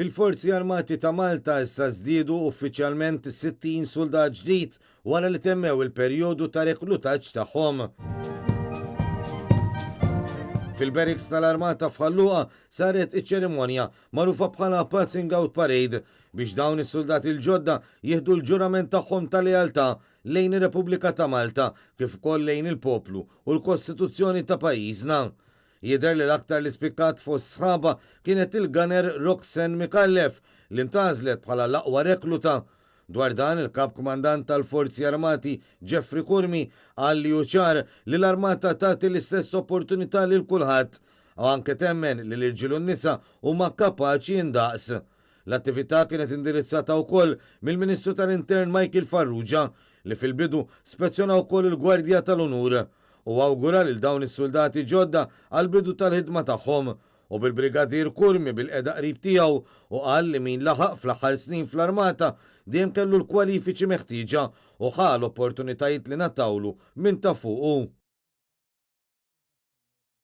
Fil-Forzi Armati ta' Malta issa żdiedu uffiċjalment 60 soldat ġdid wara li temmew il-perjodu ta' reklutaġġ tagħhom. Fil-Beriks tal-Armata f'Ħalluqa saret iċ-ċerimonja magħrufa bħala Passing Out Parade biex dawn is-soldati l-ġodda jieħdu l-ġurament tagħhom ta' lealtà lejn ir-Repubblika ta' Malta kif ukoll lejn il-poplu u l-Kostituzzjoni ta' pajjiżna. Jidher li l-aktar li spikkat fost sħaba kienet il-gunner Roxanne Mikallef li ntażlet bħala l-aqwa rekluta. Dwar dan il-kap komandant tal-Forzi Armati Jeffrey Kurmi qal li ċar li l-Armata tagħti l-istess opportunità lil kulħadd u anke temmen li l-irġiel u n-nisa huma kapaċi jindaqs. L-attività kienet indirizzata wkoll mill-Ministru tal-Intern Michael Farrugia li fil-bidu spezzjonaw ukoll il-Gwardja tal-Onur u awgura lil dawn is-soldati ġodda għal-bidu tal-ħidma tagħhom u bil-Brigadir Kurmi bil-qeda qrib tiegħu u qal li min laħaq fl-aħħar snin fl-Armata dejjem kellu l-kwalifiċi meħtieġa u ħal opportunitajiet li natawlu minn ta' fuqu.